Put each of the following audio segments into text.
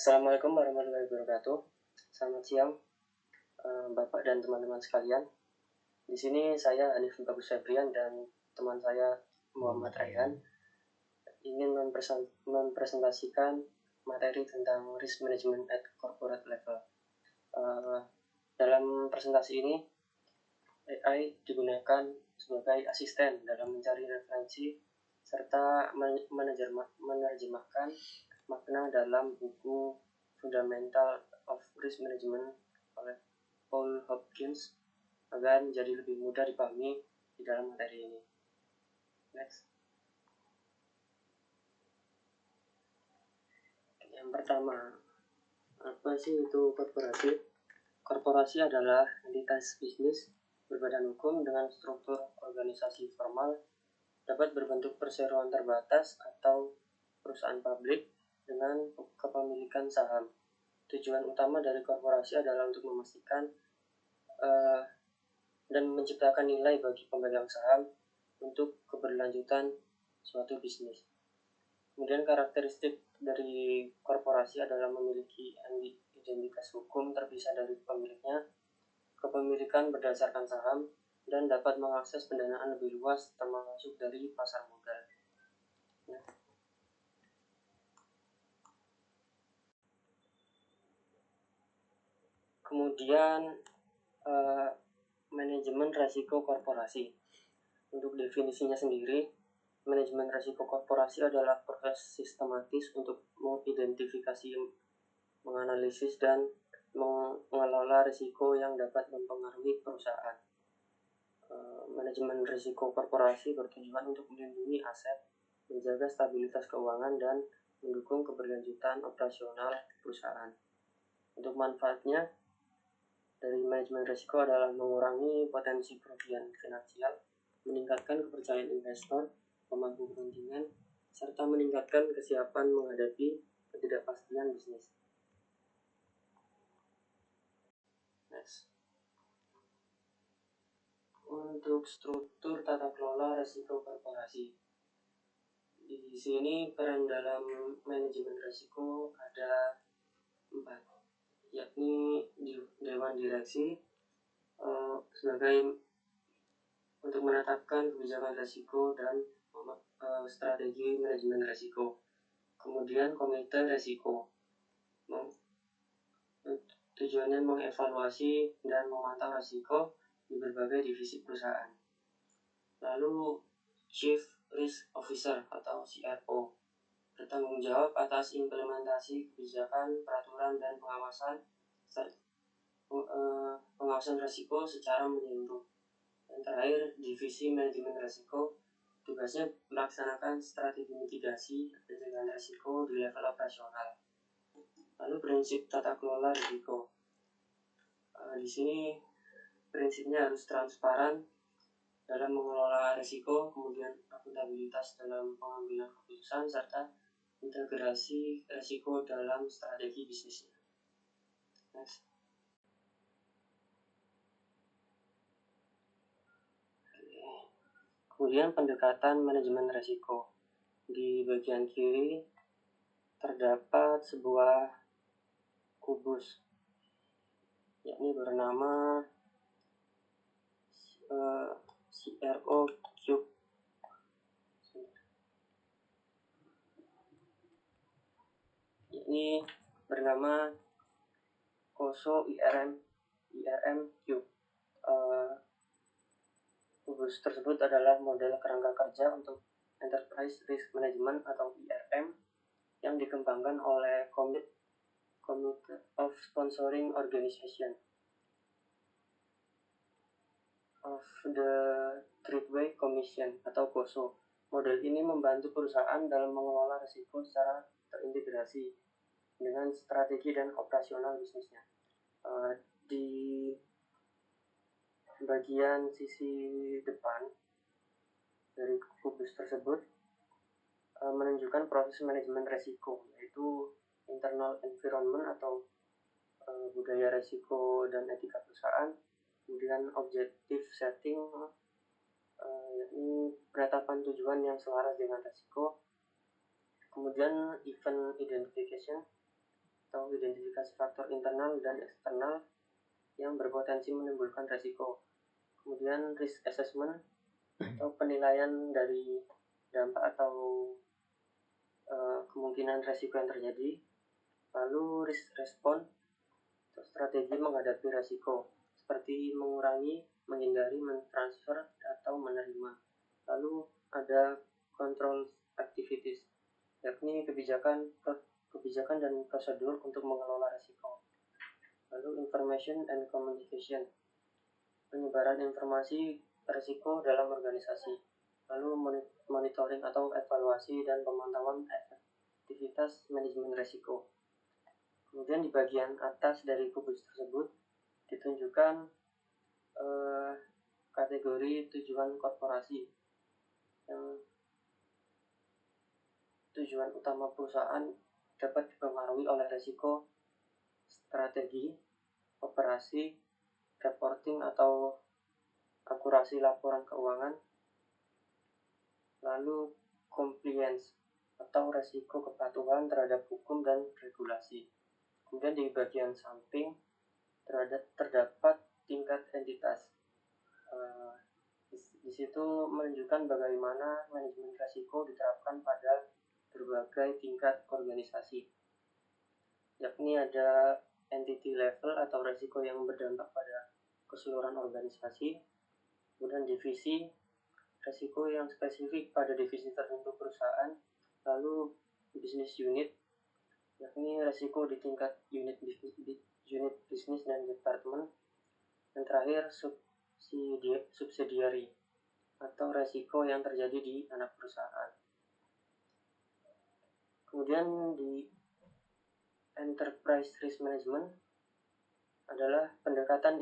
Assalamualaikum warahmatullahi wabarakatuh. Selamat siang, Bapak dan teman-teman sekalian. Di sini saya Hanif Bagus Febrian dan teman saya Muhammad Raihan ingin mempresentasikan materi tentang risk management at corporate level. Dalam presentasi ini, AI digunakan sebagai asisten dalam mencari referensi serta menerjemahkan makna dalam buku Fundamental of Risk Management oleh Paul Hopkins agar menjadi lebih mudah dipahami di dalam materi ini. Next. Yang pertama, apa sih itu korporasi? Korporasi adalah entitas bisnis berbadan hukum dengan struktur organisasi formal, dapat berbentuk perseroan terbatas atau perusahaan publik dengan kepemilikan saham. Tujuan utama dari korporasi adalah untuk memastikan dan menciptakan nilai bagi pemegang saham untuk keberlanjutan suatu bisnis. Kemudian karakteristik dari korporasi adalah memiliki identitas hukum terpisah dari pemiliknya, kepemilikan berdasarkan saham, dan dapat mengakses pendanaan lebih luas termasuk dari pasar modal. Kemudian manajemen risiko korporasi. Untuk definisinya sendiri, manajemen risiko korporasi adalah proses sistematis untuk mengidentifikasi, menganalisis, dan mengelola risiko yang dapat mempengaruhi perusahaan. Manajemen risiko korporasi bertujuan untuk melindungi aset, menjaga stabilitas keuangan, dan mendukung keberlanjutan operasional perusahaan. Untuk manfaatnya, dari manajemen risiko adalah mengurangi potensi kerugian finansial, meningkatkan kepercayaan investor, pemangku kepentingan, serta meningkatkan kesiapan menghadapi ketidakpastian bisnis. Next. Untuk struktur tata kelola risiko korporasi. Di sini peran dalam manajemen risiko ada 4, yakni Dewan Direksi sebagai untuk menetapkan kebijakan risiko dan strategi manajemen risiko. Kemudian Komite Risiko tujuannya mengevaluasi dan memantau risiko di berbagai divisi perusahaan. Lalu Chief Risk Officer atau CRO bertanggung jawab atas implementasi kebijakan, peraturan, dan pengawasan risiko secara menyeluruh. Dan terakhir, divisi manajemen risiko tugasnya melaksanakan strategi mitigasi pencegahan risiko di level operasional. Lalu prinsip tata kelola risiko. Di sini prinsipnya harus transparan dalam mengelola risiko, kemudian akuntabilitas dalam pengambilan keputusan, serta integrasi risiko dalam strategi bisnisnya. Next. Kemudian pendekatan manajemen risiko. Di bagian kiri terdapat sebuah kubus, yakni bernama CRO Cube. Ini bernama COSO IRM Cube. Kubus tersebut adalah model kerangka kerja untuk Enterprise Risk Management atau IRM yang dikembangkan oleh Committee of Sponsoring Organization of the Tradeway Commission atau COSO. Model ini membantu perusahaan dalam mengelola risiko secara terintegrasi dengan strategi dan operasional bisnisnya. Di bagian sisi depan dari kubus tersebut menunjukkan proses manajemen risiko, yaitu internal environment atau budaya risiko dan etika perusahaan, kemudian objective setting, yakni penetapan tujuan yang selaras dengan risiko, kemudian event identification, atau identifikasi faktor internal dan eksternal yang berpotensi menimbulkan resiko. Kemudian risk assessment atau penilaian dari dampak atau kemungkinan resiko yang terjadi. Lalu risk response atau strategi menghadapi resiko seperti mengurangi, menghindari, mentransfer atau menerima. Lalu ada control activities, yakni kebijakan dan prosedur untuk mengelola resiko. Lalu information and communication, penyebaran informasi resiko dalam organisasi. Lalu monitoring atau evaluasi dan pemantauan efektivitas manajemen resiko. Kemudian di bagian atas dari kubus tersebut ditunjukkan kategori tujuan korporasi. Yang tujuan utama perusahaan dapat dipengaruhi oleh resiko, strategi, operasi, reporting atau akurasi laporan keuangan, lalu compliance atau resiko kepatuhan terhadap hukum dan regulasi. Kemudian di bagian samping terdapat tingkat entitas. Di situ menunjukkan bagaimana manajemen risiko diterapkan pada berbagai tingkat organisasi, yakni ada entity level atau risiko yang berdampak pada keseluruhan organisasi, kemudian divisi, risiko yang spesifik pada divisi tertentu perusahaan, lalu business unit, yakni risiko di tingkat unit bisnis dan departemen, dan terakhir subsidiary atau resiko yang terjadi di anak perusahaan. Kemudian di enterprise risk management adalah pendekatan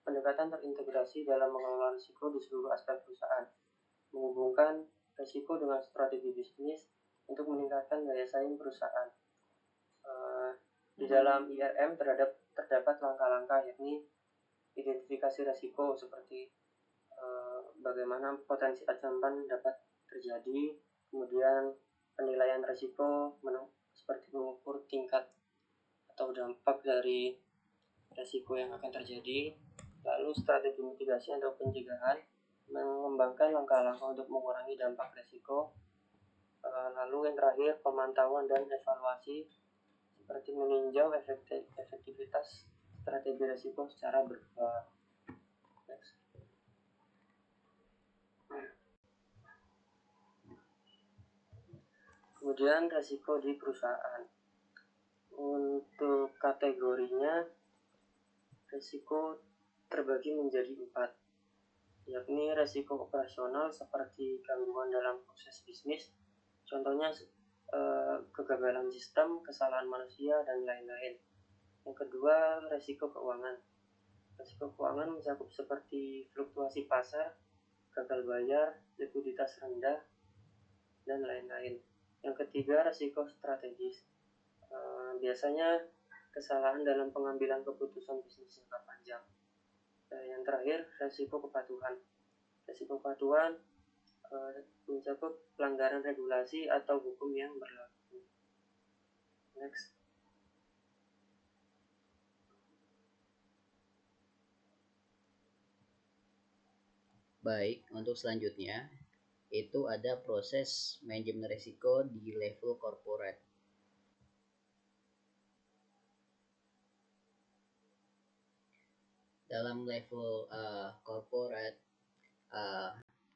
terintegrasi dalam mengelola risiko di seluruh aspek perusahaan, menghubungkan risiko dengan strategi bisnis untuk meningkatkan daya saing perusahaan. Di dalam IRM terdapat langkah-langkah, yakni identifikasi risiko seperti bagaimana potensi ancaman dapat terjadi, kemudian penilaian risiko seperti mengukur tingkat atau dampak dari risiko yang akan terjadi, lalu strategi mitigasi atau pencegahan, mengembangkan langkah-langkah untuk mengurangi dampak risiko, lalu yang terakhir pemantauan dan evaluasi seperti meninjau efektivitas strategi risiko secara berkala. Kemudian risiko di perusahaan. Untuk kategorinya, risiko terbagi menjadi 4, yakni risiko operasional seperti gangguan dalam proses bisnis, contohnya kegagalan sistem, kesalahan manusia, dan lain-lain. Yang kedua, risiko keuangan. Risiko keuangan mencakup seperti fluktuasi pasar, gagal bayar, likuiditas rendah, dan lain-lain. Yang ketiga, risiko strategis. Biasanya kesalahan dalam pengambilan keputusan bisnis jangka panjang. Yang terakhir, risiko kepatuhan. Risiko kepatuhan mencakup pelanggaran regulasi atau hukum yang berlaku. Next. Baik, untuk selanjutnya itu ada proses manajemen risiko di level corporate. Dalam level corporate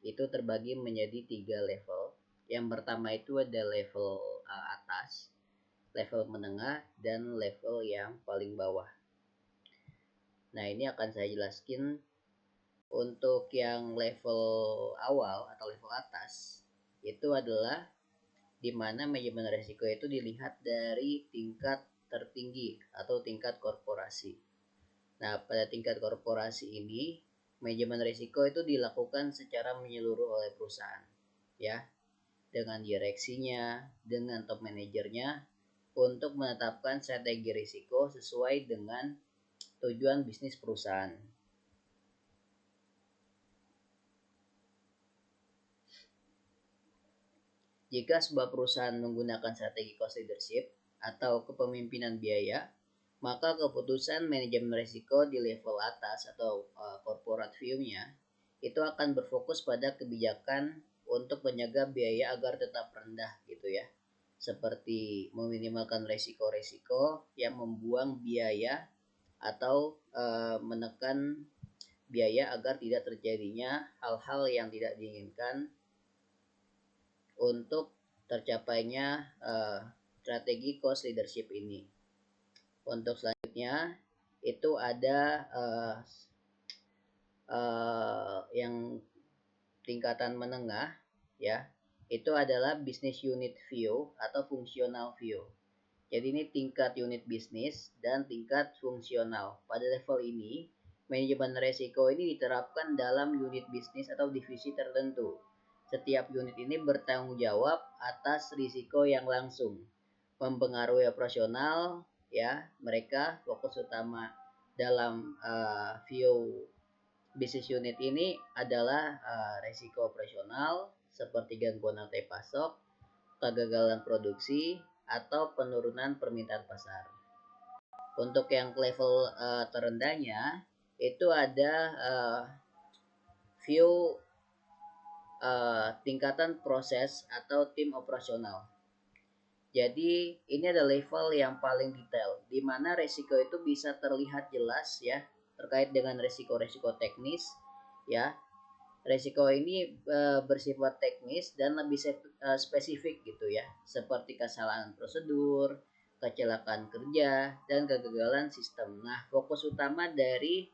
itu terbagi menjadi 3 level. Yang pertama itu ada level atas, level menengah, dan level yang paling bawah. Nah, ini akan saya jelaskan. Untuk yang level awal atau level atas itu adalah di mana manajemen risiko itu dilihat dari tingkat tertinggi atau tingkat korporasi. Nah, pada tingkat korporasi ini manajemen risiko itu dilakukan secara menyeluruh oleh perusahaan, ya, dengan direksinya, dengan top manajernya untuk menetapkan strategi risiko sesuai dengan tujuan bisnis perusahaan. Jika sebuah perusahaan menggunakan strategi cost leadership atau kepemimpinan biaya, maka keputusan manajemen risiko di level atas atau corporate view-nya itu akan berfokus pada kebijakan untuk menjaga biaya agar tetap rendah gitu ya. Seperti meminimalkan risiko-risiko yang membuang biaya atau menekan biaya agar tidak terjadinya hal-hal yang tidak diinginkan untuk tercapainya strategi cost leadership ini. Untuk selanjutnya itu ada yang tingkatan menengah ya, itu adalah business unit view atau fungsional view. Jadi ini tingkat unit bisnis dan tingkat fungsional. Pada level ini, manajemen resiko ini diterapkan dalam unit bisnis atau divisi tertentu. Setiap unit ini bertanggung jawab atas risiko yang langsung mempengaruhi operasional ya. Mereka fokus utama dalam view bisnis unit ini adalah risiko operasional seperti gangguan rantai pasok, kegagalan produksi, atau penurunan permintaan pasar. Untuk yang level terendahnya itu ada view tingkatan proses atau tim operasional. Jadi ini ada level yang paling detail, di mana resiko itu bisa terlihat jelas ya, terkait dengan resiko-resiko teknis ya. Resiko ini bersifat teknis dan lebih spesifik gitu ya, seperti kesalahan prosedur, kecelakaan kerja, dan kegagalan sistem. Nah, fokus utama dari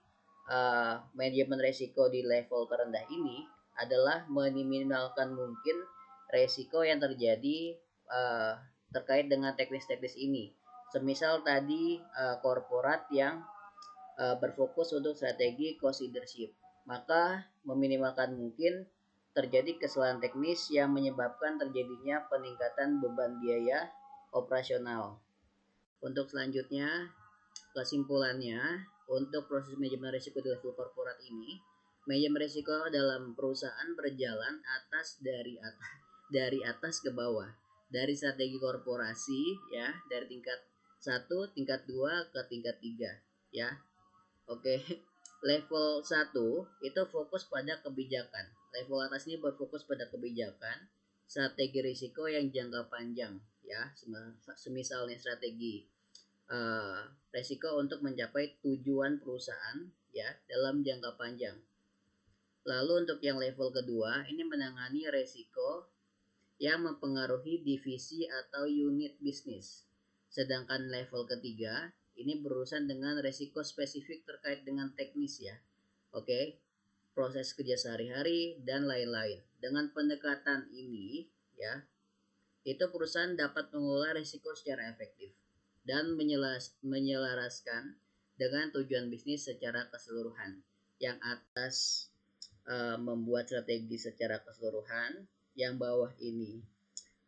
manajemen resiko di level terendah ini adalah meminimalkan mungkin resiko yang terjadi terkait dengan teknis-teknis ini. Semisal tadi korporat yang berfokus untuk strategi cost leadership, maka meminimalkan mungkin terjadi kesalahan teknis yang menyebabkan terjadinya peningkatan beban biaya operasional. Untuk selanjutnya, kesimpulannya, untuk proses manajemen risiko di level korporat ini, manajemen risiko dalam perusahaan berjalan dari atas ke bawah, dari strategi korporasi ya, dari tingkat 1, tingkat 2 ke tingkat 3 ya. Oke, level 1 itu fokus pada kebijakan. Level atas ini berfokus pada kebijakan, strategi risiko yang jangka panjang ya, semisalnya strategi risiko untuk mencapai tujuan perusahaan ya dalam jangka panjang. Lalu untuk yang level kedua ini menangani risiko yang mempengaruhi divisi atau unit bisnis. Sedangkan level ketiga ini berurusan dengan risiko spesifik terkait dengan teknis ya. Oke, proses kerja sehari-hari dan lain-lain. Dengan pendekatan ini ya, itu perusahaan dapat mengelola risiko secara efektif dan menyelaraskan dengan tujuan bisnis secara keseluruhan. Yang atas membuat strategi secara keseluruhan, yang bawah ini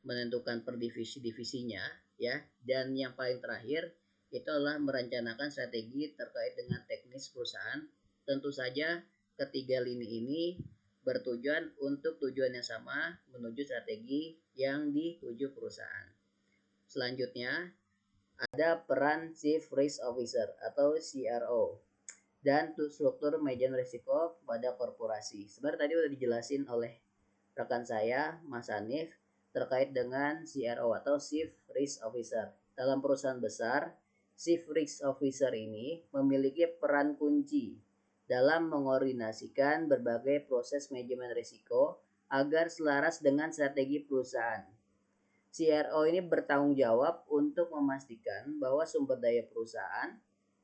menentukan per divisinya ya, dan yang paling terakhir itu adalah merencanakan strategi terkait dengan teknis perusahaan. Tentu saja ketiga lini ini bertujuan untuk tujuan yang sama, menuju strategi yang dituju perusahaan. Selanjutnya ada peran Chief Risk Officer atau CRO dan struktur manajemen risiko pada korporasi. Sebenarnya tadi udah dijelasin oleh rekan saya Mas Hanif terkait dengan CRO atau Chief Risk Officer. Dalam perusahaan besar, Chief Risk Officer ini memiliki peran kunci dalam mengordinasikan berbagai proses manajemen risiko agar selaras dengan strategi perusahaan. CRO ini bertanggung jawab untuk memastikan bahwa sumber daya perusahaan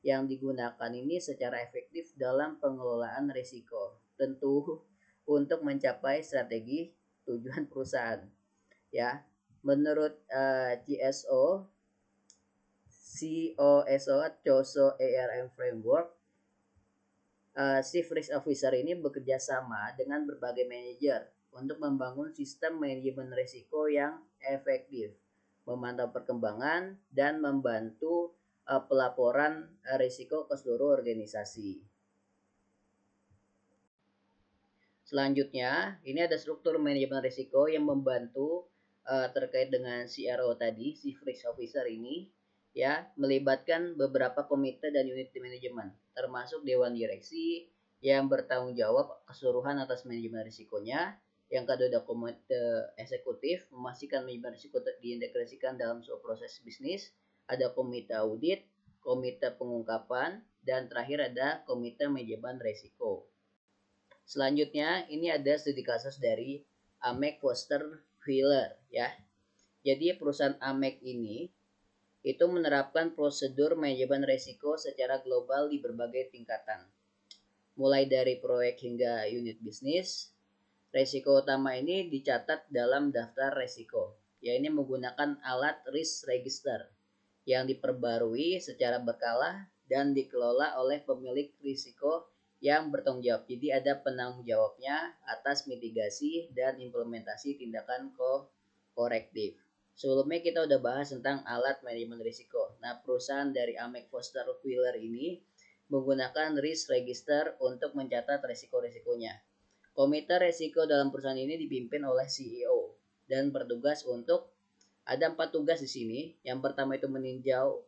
yang digunakan ini secara efektif dalam pengelolaan risiko, tentu untuk mencapai strategi tujuan perusahaan. Ya, menurut CSO, COSO ARM Framework, Chief Risk Officer ini bekerja sama dengan berbagai manajer untuk membangun sistem manajemen risiko yang efektif, memantau perkembangan, dan membantu pelaporan risiko ke seluruh organisasi. Selanjutnya, ini ada struktur manajemen risiko yang membantu terkait dengan CRO tadi, Chief Risk Officer ini, ya melibatkan beberapa komite dan unit manajemen, termasuk dewan direksi yang bertanggung jawab keseluruhan atas manajemen risikonya. Yang kedua ada komite eksekutif, memastikan manajemen risiko diintegrasikan dalam sebuah proses bisnis. Ada komite audit, komite pengungkapan, dan terakhir ada komite manajemen risiko. Selanjutnya ini ada studi kasus dari Amek Foster Wheeler ya. Jadi perusahaan Amek ini itu menerapkan prosedur manajemen risiko secara global di berbagai tingkatan. Mulai dari proyek hingga unit bisnis, risiko utama ini dicatat dalam daftar risiko. Ya ini menggunakan alat risk register yang diperbarui secara berkala dan dikelola oleh pemilik risiko yang bertanggung jawab. Jadi ada penanggung jawabnya atas mitigasi dan implementasi tindakan korektif. Sebelumnya kita udah bahas tentang alat manajemen risiko. Nah, perusahaan dari Amek Foster Wheeler ini menggunakan risk register untuk mencatat risiko-risikonya. Komite risiko dalam perusahaan ini dipimpin oleh CEO dan bertugas untuk ada 4 tugas di sini. Yang pertama itu meninjau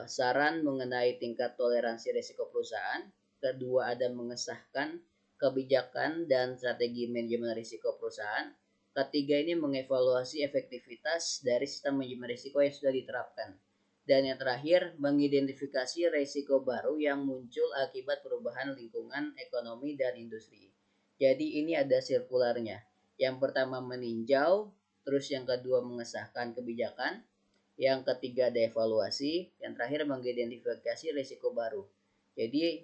saran mengenai tingkat toleransi risiko perusahaan. Kedua ada mengesahkan kebijakan dan strategi manajemen risiko perusahaan. Ketiga ini mengevaluasi efektivitas dari sistem manajemen risiko yang sudah diterapkan. Dan yang terakhir, mengidentifikasi risiko baru yang muncul akibat perubahan lingkungan ekonomi dan industri. Jadi ini ada sirkularnya. Yang pertama meninjau, terus yang kedua mengesahkan kebijakan, yang ketiga ada evaluasi, yang terakhir mengidentifikasi risiko baru. Jadi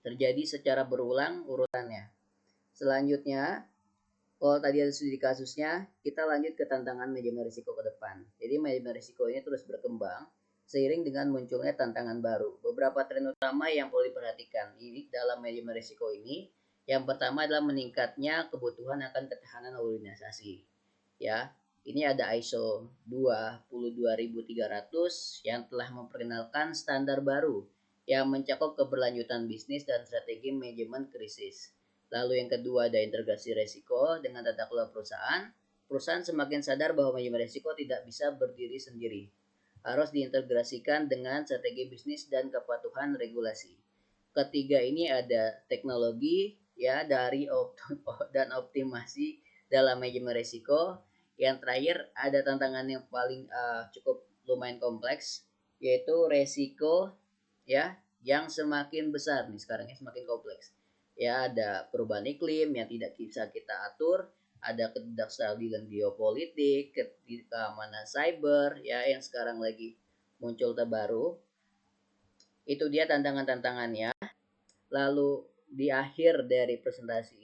terjadi secara berulang urutannya. Selanjutnya, kalau tadi ada studi kasusnya, kita lanjut ke tantangan manajemen risiko ke depan. Jadi manajemen risiko ini terus berkembang seiring dengan munculnya tantangan baru. Beberapa tren utama yang perlu diperhatikan ini dalam manajemen risiko ini, yang pertama adalah meningkatnya kebutuhan akan ketahanan organisasi. Ya, ini ada ISO 22300 yang telah memperkenalkan standar baru yang mencakup keberlanjutan bisnis dan strategi manajemen krisis. Lalu yang kedua ada integrasi risiko dengan tata kelola perusahaan. Perusahaan semakin sadar bahwa manajemen risiko tidak bisa berdiri sendiri. Harus diintegrasikan dengan strategi bisnis dan kepatuhan regulasi. Ketiga ini ada teknologi ya dari dan optimasi dalam manajemen risiko. Yang terakhir ada tantangan yang paling cukup lumayan kompleks yaitu risiko ya yang semakin besar nih sekarang ya, semakin kompleks. Ya ada perubahan iklim yang tidak bisa kita atur, ada ketidakstabilan geopolitik, keamanan cyber ya yang sekarang lagi muncul terbaru. Itu dia tantangan-tantangannya. Lalu di akhir dari presentasi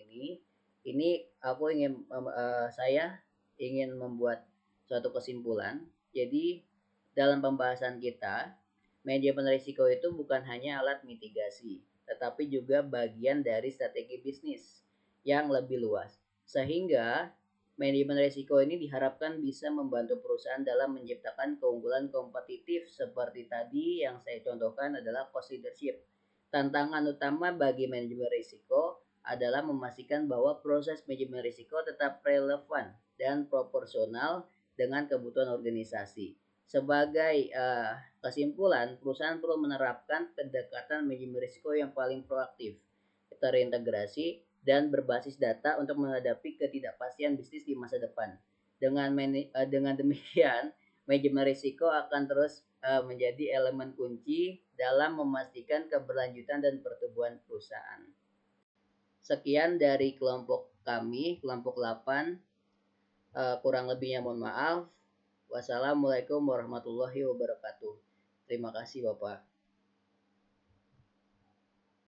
ini aku saya ingin membuat suatu kesimpulan. Jadi dalam pembahasan kita, manajemen risiko itu bukan hanya alat mitigasi, tetapi juga bagian dari strategi bisnis yang lebih luas. Sehingga manajemen risiko ini diharapkan bisa membantu perusahaan dalam menciptakan keunggulan kompetitif seperti tadi yang saya contohkan adalah cost leadership. Tantangan utama bagi manajemen risiko adalah memastikan bahwa proses manajemen risiko tetap relevan dan proporsional dengan kebutuhan organisasi. Sebagai kesimpulan, perusahaan perlu menerapkan pendekatan manajemen risiko yang paling proaktif, terintegrasi, dan berbasis data untuk menghadapi ketidakpastian bisnis di masa depan. Dengan demikian, manajemen risiko akan terus menjadi elemen kunci dalam memastikan keberlanjutan dan pertumbuhan perusahaan. Sekian dari kelompok kami, kelompok 8. Kurang lebihnya mohon maaf. Wassalamualaikum warahmatullahi wabarakatuh. Terima kasih Bapak.